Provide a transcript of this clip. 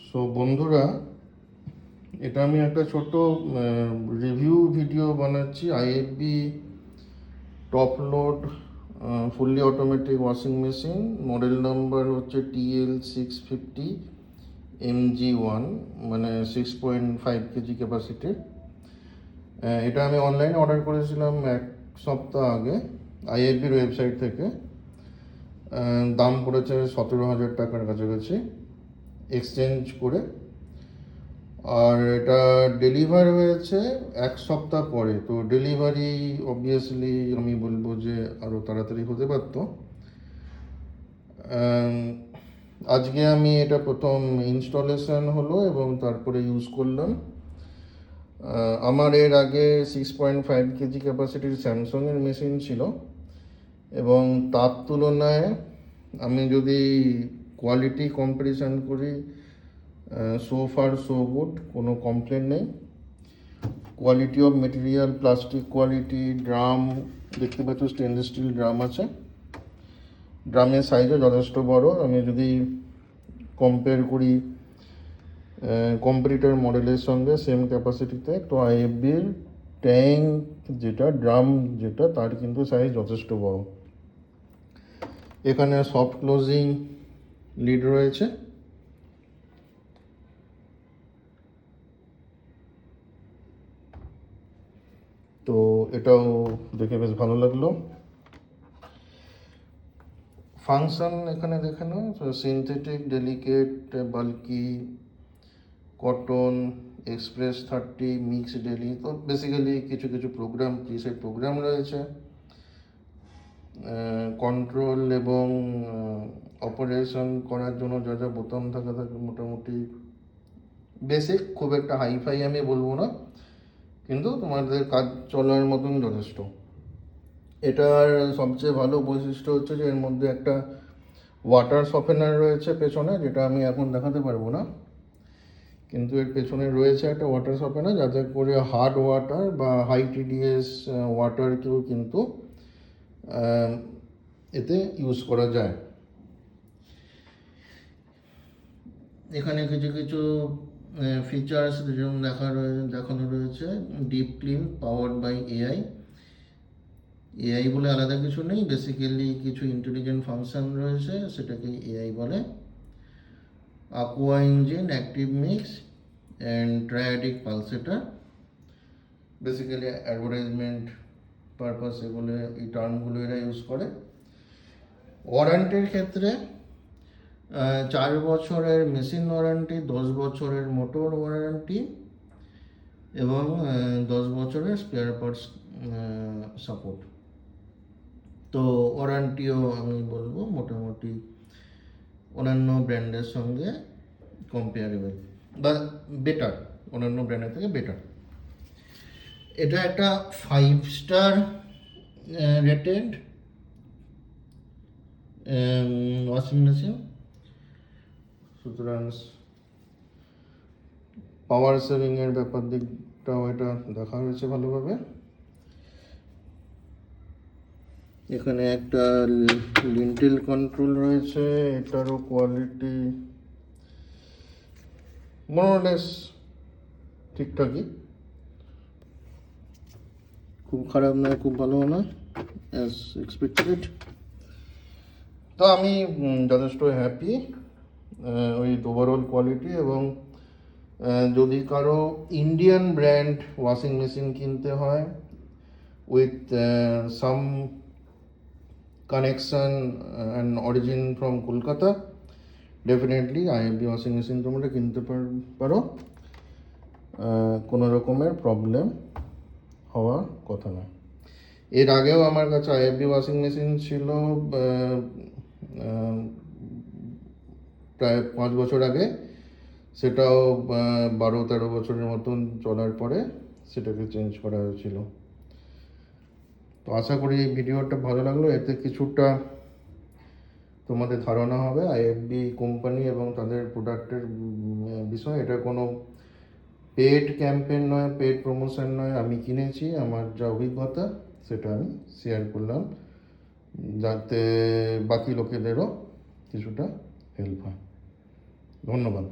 So বন্ধুরা, এটা আমি একটা ছোট রিভিউ ভিডিও বানাচ্ছি। IFB top load fully automatic washing machine, model number হচ্ছে TL650MG1, মানে 6.5 কেজি ক্যাপাসিটির। এটা আমি অনলাইনে অর্ডার করেছিলাম এক সপ্তাহ আগে আইএফবির ওয়েবসাইট থেকে। দাম পড়েছে 17,000 টাকার কাছাকাছি এক্সচেঞ্জ করে। আর এটা ডেলিভার হয়েছে এক সপ্তাহ পরে, তো ডেলিভারি অবভিয়াসলি আমি বলবো যে আরও তাড়াতাড়ি হতে পারত। আজকে আমি এটা প্রথম ইনস্টলেশন হলো এবং তারপরে ইউজ করলাম। আমার এর আগে 6.5 কেজি ক্যাপাসিটির স্যামসংয়ের মেশিন ছিল এবং তার তুলনায় আমি যদি কোয়ালিটি কম্পারিজন করি, সো ফার সো গুড, কোনো কমপ্লেন নেই। Quality of material, plastic quality, drum দেখতে পাচ্ছ স্টেনলেস স্টিল ড্রাম আছে। ড্রামের সাইজও যথেষ্ট বড়। আমি যদি কম্পেয়ার করি কম্পিটিটর মডেলের সঙ্গে সেম ক্যাপাসিটিতে, তো আইএফবির ট্যাঙ্ক যেটা, ড্রাম যেটা, তার কিন্তু সাইজ যথেষ্ট বড়। এখানে সফট ক্লোজিং লিড রয়েছে। তো এটাও দেখে বেশ ভালো লাগলো। ফাংশন এখানে দেখানো, synthetic, delicate, bulky, cotton, express 30, mix daily. তো বেসিক্যালি কিছু কিছু প্রোগ্রাম, প্রিসেট প্রোগ্রাম রয়েছে। কন্ট্রোল এবং অপারেশন করার জন্য যা যা বোতাম থাকে মোটামুটি বেসিক, খুব একটা হাইফাই আমি বলবো না, কিন্তু তোমাদের কাজ চলার মতন যথেষ্ট। এটার সবচেয়ে ভালো বৈশিষ্ট্য হচ্ছে যে এর মধ্যে একটা ওয়াটার সফেনার রয়েছে পেছনে, যেটা আমি এখন দেখাতে পারবো না, কিন্তু এর পেছনে রয়েছে একটা ওয়াটার সফেনার, যাতে করে হার্ড ওয়াটার বা হাই টিডিএস ওয়াটারকেও কিন্তু এতে ইউজ করা যায়। এখানে কিছু কিছু ফিচার্স যেমন দেখানো রয়েছে। Deep clean powered by AI বলে আলাদা কিছু নেই, বেসিক্যালি কিছু ইন্টেলিজেন্ট ফাংশন রয়েছে, সেটাকে এআই বলে। aqua engine, active mix and triadic pulsator, basically advertisement purpose এগুলো, এই টার্মগুলো এরা ইউজ করে। ওয়ারেন্টির ক্ষেত্রে 4 বছরের মেশিন ওয়ারেন্টি, 10 বছরের মোটর ওয়ারেন্টি এবং 10 বছরের স্পেয়ার পার্টস সাপোর্ট। তো ওয়ারেন্টিও আমি বলবো মোটামুটি অন্যান্য ব্র্যান্ডের সঙ্গে কম্পেয়ারেবল বা বেটার, অন্যান্য ব্র্যান্ডের থেকে বেটার। এটা একটা 5 স্টার রেটেড ওয়াশিং মেশিন, সুতরাং পাওয়ার সেভিংয়ের ব্যাপার দিকটাও এটা দেখা হয়েছে ভালোভাবে। এখানে একটা লিন্টেল কন্ট্রোল রয়েছে, এটারও কোয়ালিটি মোরলেস ঠিকঠাকই, খুব খারাপ নয়, খুব ভালো নয়, অ্যাজ এক্সপেক্টেড। তো আমি যথেষ্ট হ্যাপি ওই ওভারঅল কোয়ালিটি। এবং যদি কারো ইন্ডিয়ান ব্র্যান্ড ওয়াশিং মেশিন কিনতে হয় with some connection and origin from Kolkata, definitely IFB washing machine তোমরা কিনতে পারো। কোনো রকমের প্রবলেম হওয়ার কথা নয়। এর আগেও আমার কাছে আইএফবি ওয়াশিং মেশিন ছিল প্রায় 5 বছর আগে, সেটাও 12-13 বছরের মতন চলার পরে সেটাকে চেঞ্জ করা হয়েছিল। তো আশা করি এই ভিডিওটা ভালো লাগলো, এতে কিছুটা তোমাদের ধারণা হবে আইএফবি কোম্পানি এবং তাদের প্রোডাক্টের বিষয়ে। এটা কোনো পেড ক্যাম্পেইন নয়, পেড প্রমোশন নয়, আমি কিনেছি, আমার যা অভিজ্ঞতা সেটা আমি শেয়ার করলাম, যাতে বাকি লোকেদেরও কিছুটা হেল্প হয়। ধন্যবাদ।